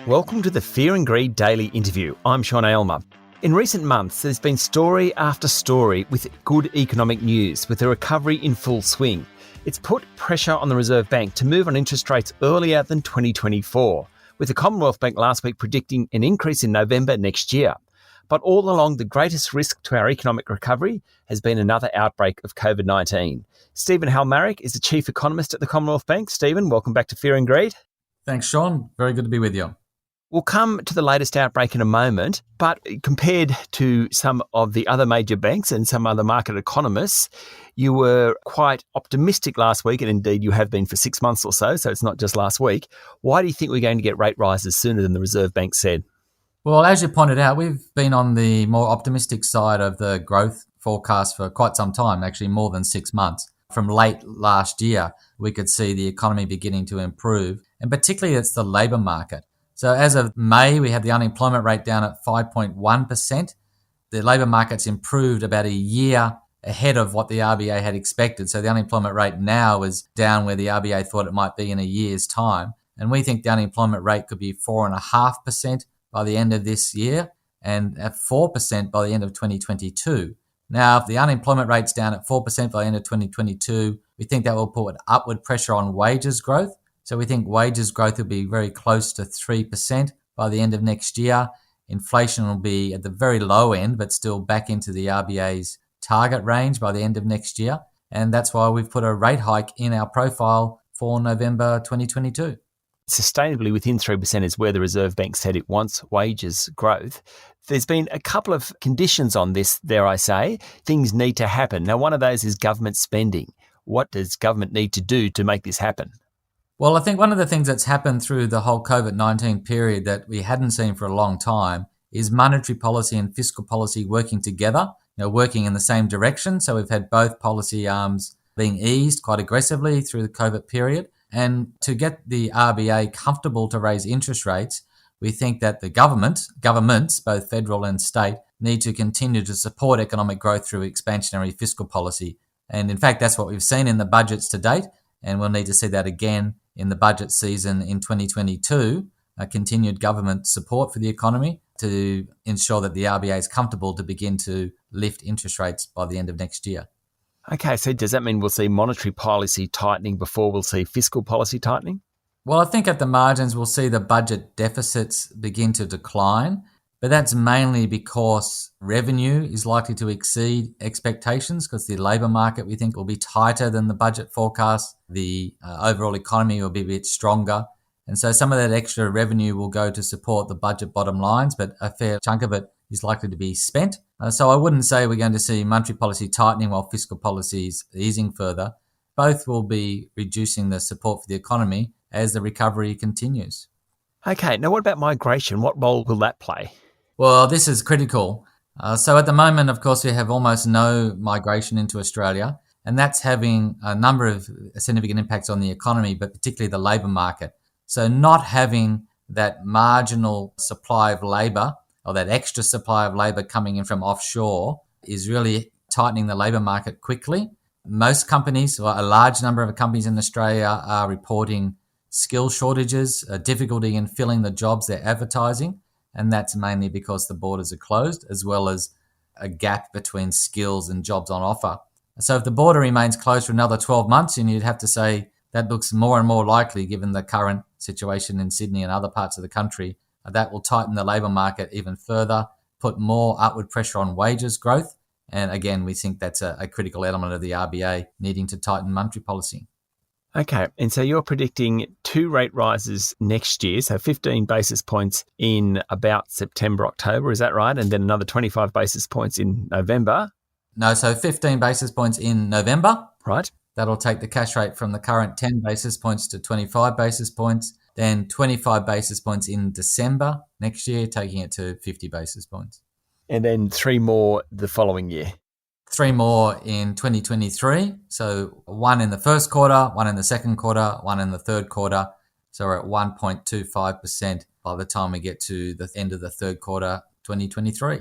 Welcome to the Fear and Greed Daily Interview. I'm Sean Aylmer. In recent months, there's been story after story with good economic news, with the recovery in full swing. It's put pressure on the Reserve Bank to move on interest rates earlier than 2024, with the Commonwealth Bank last week predicting an increase in November next year. But all along, the greatest risk to our economic recovery has been another outbreak of COVID-19. Stephen Halmarick is the Chief Economist at the Commonwealth Bank. Stephen, welcome back to Fear and Greed. Thanks, Sean. Very good to be with you. We'll come to the latest outbreak in a moment, but compared to some of the other major banks and some other market economists, you were quite optimistic last week, and indeed you have been for 6 months or so it's not just last week. Why do you think we're going to get rate rises sooner than the Reserve Bank said? Well, as you pointed out, we've been on the more optimistic side of the growth forecast for quite some time, actually more than 6 months. From late last year, we could see the economy beginning to improve, and particularly it's the labour market. So as of May, we had the unemployment rate down at 5.1%. The labour market's improved about a year ahead of what the RBA had expected. So the unemployment rate now is down where the RBA thought it might be in a year's time. And we think the unemployment rate could be 4.5% by the end of this year and at 4% by the end of 2022. Now, if the unemployment rate's down at 4% by the end of 2022, we think that will put upward pressure on wages growth. So we think wages growth will be very close to 3% by the end of next year. Inflation will be at the very low end, but still back into the RBA's target range by the end of next year. And that's why we've put a rate hike in our profile for November 2022. Sustainably within 3% is where the Reserve Bank said it wants wages growth. There's been a couple of conditions on this, dare I say. Things need to happen. Now, one of those is government spending. What does government need to do to make this happen? Well, I think one of the things that's happened through the whole COVID-19 period that we hadn't seen for a long time is monetary policy and fiscal policy working together, working in the same direction. So we've had both policy arms being eased quite aggressively through the COVID period. And to get the RBA comfortable to raise interest rates, we think that the governments, both federal and state, need to continue to support economic growth through expansionary fiscal policy. And in fact, that's what we've seen in the budgets to date. And we'll need to see that again in the budget season in 2022, continued government support for the economy to ensure that the RBA is comfortable to begin to lift interest rates by the end of next year. Okay, so does that mean we'll see monetary policy tightening before we'll see fiscal policy tightening? Well, I think at the margins we'll see the budget deficits begin to decline, but that's mainly because revenue is likely to exceed expectations because the labour market, we think, will be tighter than the budget forecast. The overall economy will be a bit stronger. And so some of that extra revenue will go to support the budget bottom lines, but a fair chunk of it is likely to be spent. So I wouldn't say we're going to see monetary policy tightening while fiscal policy is easing further. Both will be reducing the support for the economy as the recovery continues. Okay, now what about migration? What role will that play? Well, this is critical. So at the moment, of course, we have almost no migration into Australia, and that's having a number of significant impacts on the economy, but particularly the labour market. So not having that marginal supply of labour or that extra supply of labour coming in from offshore is really tightening the labour market quickly. Most companies, or a large number of companies in Australia, are reporting skill shortages, a difficulty in filling the jobs they're advertising. And that's mainly because the borders are closed, as well as a gap between skills and jobs on offer. So if the border remains closed for another 12 months, and you'd have to say that looks more and more likely given the current situation in Sydney and other parts of the country, that will tighten the labour market even further, put more upward pressure on wages growth. And again, we think that's a critical element of the RBA needing to tighten monetary policy. Okay, and so you're predicting 2 rate rises next year, so 15 basis points in about September, October, is that right? And then another 25 basis points in November? No, so 15 basis points in November. Right. That'll take the cash rate from the current 10 basis points to 25 basis points, then 25 basis points in December next year, taking it to 50 basis points. And then 3 more the following year. 3 more in 2023. So 1 in the first quarter, 1 in the second quarter, 1 in the third quarter. So we're at 1.25% by the time we get to the end of the third quarter 2023.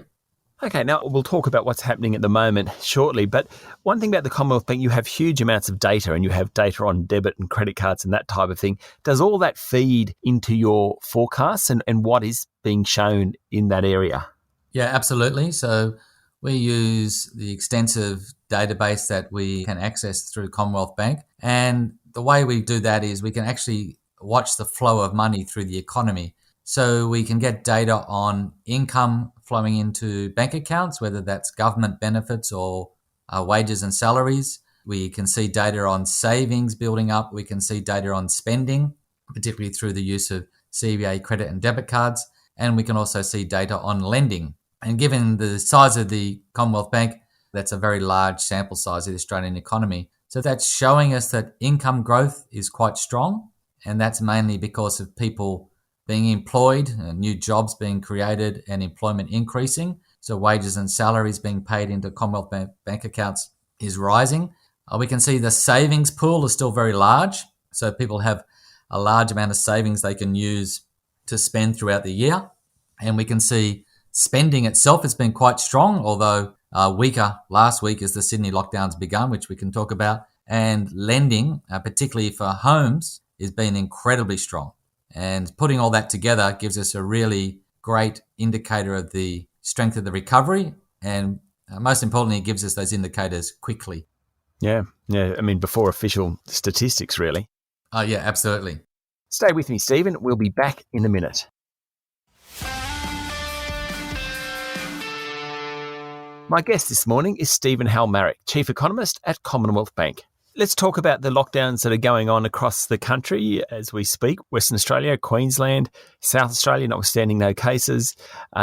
Okay, now we'll talk about what's happening at the moment shortly, but one thing about the Commonwealth Bank, you have huge amounts of data and you have data on debit and credit cards and that type of thing. Does all that feed into your forecasts and what is being shown in that area? Yeah, absolutely. So we use the extensive database that we can access through Commonwealth Bank. And the way we do that is we can actually watch the flow of money through the economy. So we can get data on income flowing into bank accounts, whether that's government benefits or wages and salaries. We can see data on savings building up. We can see data on spending, particularly through the use of CBA credit and debit cards. And we can also see data on lending. And given the size of the Commonwealth Bank, that's a very large sample size of the Australian economy. So that's showing us that income growth is quite strong. And that's mainly because of people being employed, new jobs being created, and employment increasing. So wages and salaries being paid into Commonwealth bank accounts is rising. We can see the savings pool is still very large. So people have a large amount of savings they can use to spend throughout the year. And we can see spending itself has been quite strong, although weaker last week as the Sydney lockdowns begun, which we can talk about. And lending, particularly for homes, has been incredibly strong. And putting all that together gives us a really great indicator of the strength of the recovery. And most importantly, it gives us those indicators quickly. Yeah. I mean, before official statistics, really. Oh, yeah, absolutely. Stay with me, Stephen. We'll be back in a minute. My guest this morning is Stephen Halmarick, Chief Economist at Commonwealth Bank. Let's talk about the lockdowns that are going on across the country as we speak. Western Australia, Queensland, South Australia, notwithstanding no cases,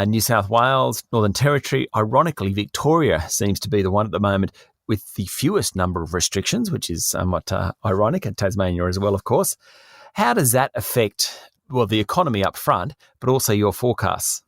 New South Wales, Northern Territory. Ironically, Victoria seems to be the one at the moment with the fewest number of restrictions, which is somewhat ironic, and Tasmania as well, of course. How does that affect, the economy up front, but also your forecasts?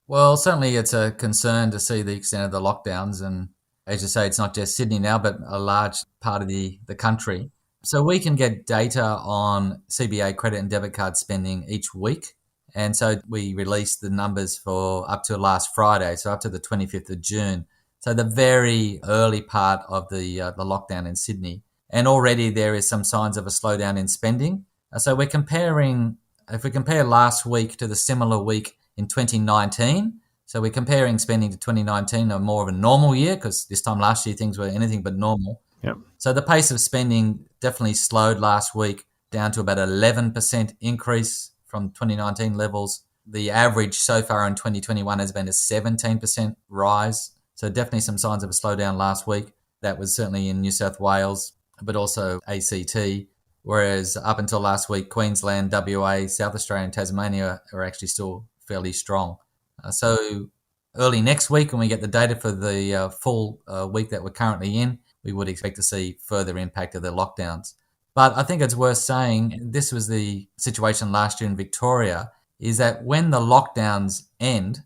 Well, certainly it's a concern to see the extent of the lockdowns. And as you say, it's not just Sydney now, but a large part of the country. So we can get data on CBA credit and debit card spending each week. And so we released the numbers for up to last Friday, so up to the 25th of June. So the very early part of the lockdown in Sydney. And already there is some signs of a slowdown in spending. So we're comparing, if we compare last week to the similar week in 2019, so we're comparing spending to 2019, a more of a normal year, because this time last year things were anything but normal. Yep. So the pace of spending definitely slowed last week down to about 11% increase from 2019 levels. The average so far in 2021 has been a 17% rise. So definitely some signs of a slowdown last week. That was certainly in New South Wales, but also ACT. Whereas up until last week, Queensland, WA, South Australia and Tasmania are actually still fairly strong. So early next week, when we get the data for the full week that we're currently in, we would expect to see further impact of the lockdowns. But I think it's worth saying, this was the situation last year in Victoria, is that when the lockdowns end,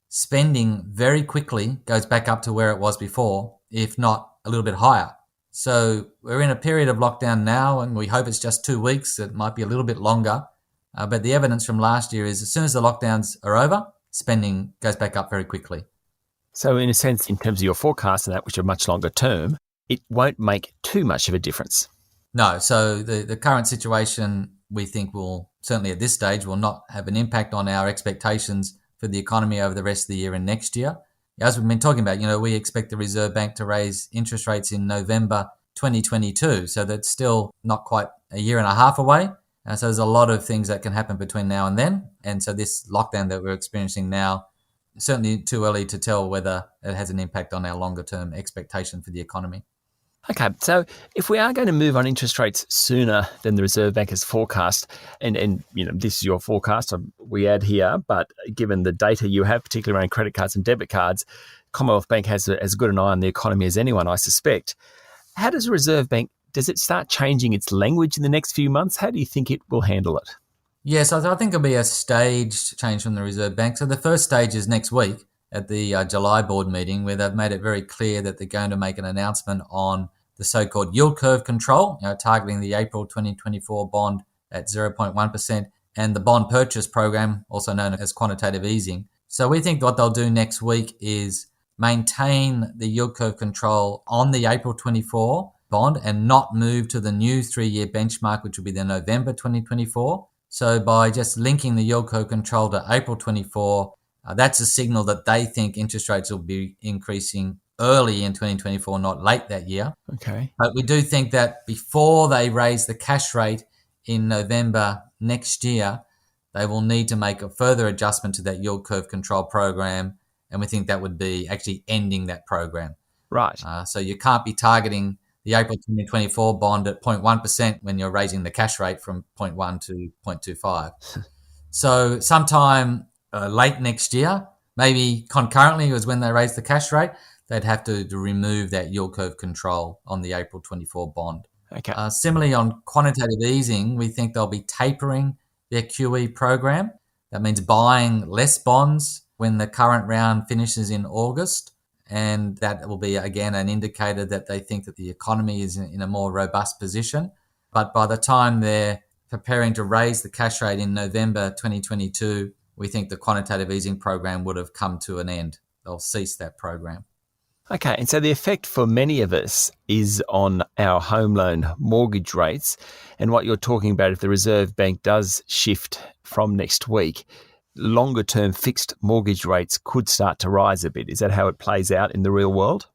spending very quickly goes back up to where it was before, if not a little bit higher. So we're in a period of lockdown now, and we hope it's just 2 weeks. It might be a little bit longer. But the evidence from last year is as soon as the lockdowns are over, spending goes back up very quickly. So in a sense, in terms of your forecasts and that, which are much longer term, it won't make too much of a difference. No, so the current situation, we think will, certainly at this stage, will not have an impact on our expectations for the economy over the rest of the year and next year. As we've been talking about, we expect the Reserve Bank to raise interest rates in November 2022. So that's still not quite a year and a half away. So there's a lot of things that can happen between now and then. And so this lockdown that we're experiencing now, certainly too early to tell whether it has an impact on our longer term expectation for the economy. Okay, so if we are going to move on interest rates sooner than the Reserve Bank has forecast, and this is your forecast, we add here, but given the data you have, particularly around credit cards and debit cards, Commonwealth Bank has as good an eye on the economy as anyone, I suspect. How does the Reserve Bank, does it start changing its language in the next few months? How do you think it will handle it? Yes, I think it'll be a staged change from the Reserve Bank. So the first stage is next week at the July board meeting, where they've made it very clear that they're going to make an announcement on the so-called yield curve control, targeting the April 2024 bond at 0.1%, and the bond purchase program, also known as quantitative easing. So we think what they'll do next week is maintain the yield curve control on the April 24 bond and not move to the new 3-year benchmark, which will be the November 2024. So by just linking the yield curve control to April 24, that's a signal that they think interest rates will be increasing early in 2024, not late that year. Okay. But we do think that before they raise the cash rate in November next year, they will need to make a further adjustment to that yield curve control program. And we think that would be actually ending that program. Right. So you can't be targeting the April 2024 bond at 0.1% when you're raising the cash rate from 0.1 to 0.25. So sometime late next year, maybe concurrently was when they raise the cash rate, they'd have to remove that yield curve control on the April 24 bond. Okay. Similarly, on quantitative easing, we think they'll be tapering their QE program. That means buying less bonds when the current round finishes in August. And that will be, again, an indicator that they think that the economy is in a more robust position. But by the time they're preparing to raise the cash rate in November 2022, we think the quantitative easing program would have come to an end. They'll cease that program. Okay, and so the effect for many of us is on our home loan mortgage rates. And what you're talking about, if the Reserve Bank does shift from next week, longer term fixed mortgage rates could start to rise a bit. Is that how it plays out in the real world?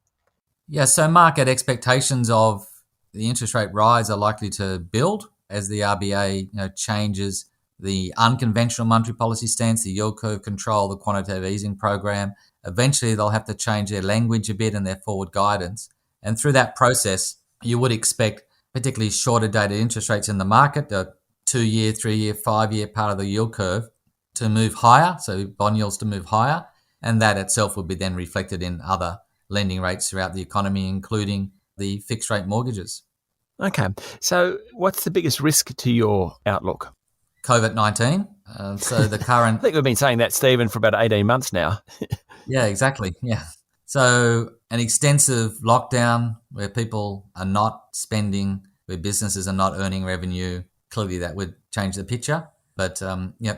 Yeah, so market expectations of the interest rate rise are likely to build as the RBA changes the unconventional monetary policy stance, the yield curve control, the quantitative easing program. Eventually, they'll have to change their language a bit and their forward guidance. And through that process, you would expect particularly shorter dated interest rates in the market, the 2-year, 3-year, 5-year part of the yield curve, to move higher, so bond yields to move higher. And that itself will be then reflected in other lending rates throughout the economy, including the fixed rate mortgages. Okay, so what's the biggest risk to your outlook? COVID-19. So the current... I think we've been saying that, Stephen, for about 18 months now. Yeah, exactly. Yeah. So an extensive lockdown where people are not spending, where businesses are not earning revenue, clearly that would change the picture. But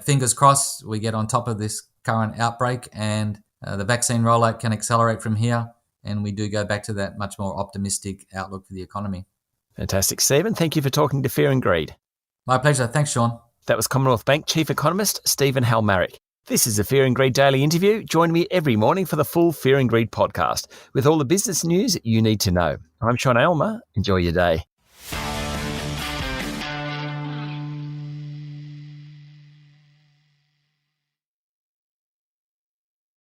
fingers crossed we get on top of this current outbreak and the vaccine rollout can accelerate from here and we do go back to that much more optimistic outlook for the economy. Fantastic. Stephen, thank you for talking to Fear and Greed. My pleasure. Thanks, Sean. That was Commonwealth Bank Chief Economist Stephen Halmarick. This is the Fear and Greed Daily Interview. Join me every morning for the full Fear and Greed podcast with all the business news you need to know. I'm Sean Aylmer. Enjoy your day.